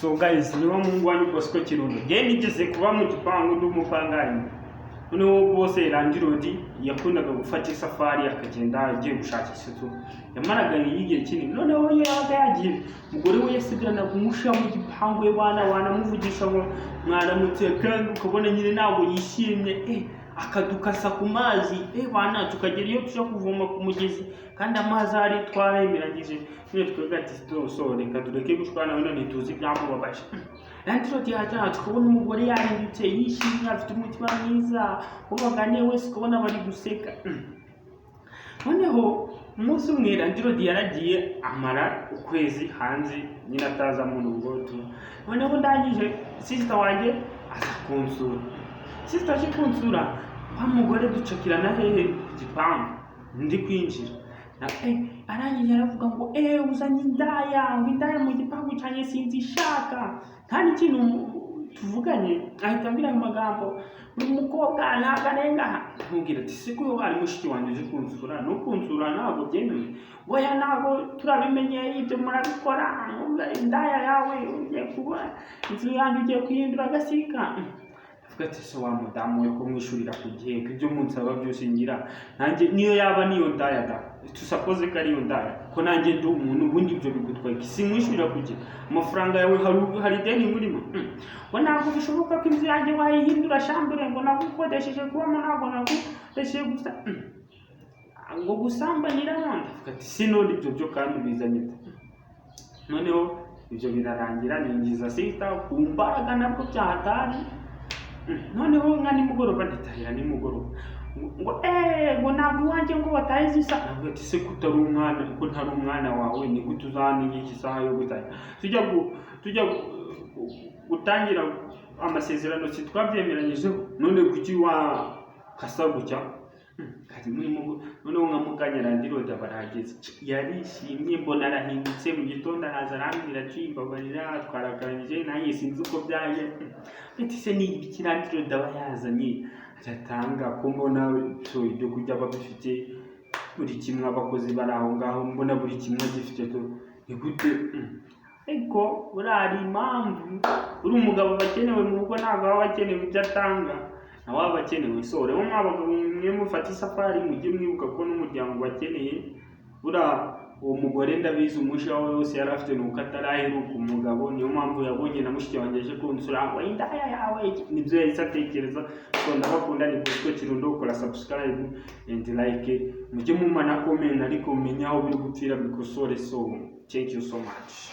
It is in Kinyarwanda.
So guys, niba mungu wani bosco kirundo. Nge nigeze kuba mu gipangu ndumupangayi. Noneho bose randirodi yakundaga gufata isafari akagenda agiye gushakisha tu. Yamaraga yigiye kinini. Noneho yaga yagiye umugore we yasigana kumusha mu gipangu we bana muvugisha ngo mwaramutse kandi ukabona nyine ntabwo yishimye akadukasa ku mazi bana tukagera iyo tujya kuvoma ku mugezi kandi amazi ari twaremeragije niyo twegati so reka tureke gushwana none tuzi byamubabaje randirodi yaje tukabona umugore yarindutse yishimye afite umutima mwiza ubagane wese ukabona bari guseka. Noneho umunsi umwe randirodi yaragiye amara ukwezi hanze nyina ataza mu rugo tu. Noneho ndangije sister wanjye aza kunsura. Sister aje kunsura wa mugore ducakirana hehe gipangu ndi kwinjira na arangije aravuga ngo uzanye indaya mu gipangu cyane sinzi shaka kandi ikintu tuvuganye ahita ambira ayo magambo buri mukobwa nakarenga ntubwira ati siko yo ari mushiki wanjye uje kunsura no kunsura ntabwo byemewe oya ntabwo turabimenye ibyo murabikora indaya yawe ugiye kuba inzu yanjye ugiye kuyindura agasika. Ati so wa mudamu we ko mwishurira kugiye ibyo munsi aba byose ngira nanjye niyo yaba niyo ndaya da tusapoze ko ari yo ndaya ko nanjye ndi umuntu ubundi ibyo bigutwaye si mwishurira kugiye amafaranga yawe hari deni murimo ngo ntabwo bishoboka ko inzu yanjye wayihindura shambure ngo nagukodesheje kubamo ntabwo nagukodesheje gusa ngo gusambanyira nande. Ati sinone ibyo byo kandi bizanye. Noneho ibyo birarangira ninjiza sister ku mbaraga nabwo byahatari. Noneho nka nimugoroba nditahira nimugoroba ngo ntabwo wanjye ngo bataye zisa ntabwo ati se kutari umwana ko ntari umwana wawe ni gute uzaniye iki saha yo gutanya tujya gutangira amasezerano si twabyemeranyijeho none kuki wa kasa gutya kati muri mugo noneho nkamukanya randirodi barageze yarishimye mbona arahindutse mu gitondo araza arambwira ati mbabarira twarakaranyije nanjye sinzi uko byaje ati se ni ikirandirodi abayazanye aratanga ko mbona so ibyo kujya babifite buri kimwe abakozi bari aho ngaho mbona buri kimwe gifite to ni gute ego urari impamvu uri umugabo bakenewe mu rugo ntabwo baba bakenewe ibyo atanga nawe abakenewe so rero mwabagabo mwe mufata isafari mujye mwibuka ko n'umuryango bakeneye uwo mugore ndabizi umusha wawe wose yari afite nuko ataraheruka umugabo niyo mpamvu yabonye na mushiki wanjye aje kunsura ngo indaya yawe nibyo yahise atekereza. So ndabakunda ni bosco kirundo ukora subscribe and like mujye mumana comment ariko menya aho biri gupfira bikosore. So thank you so much.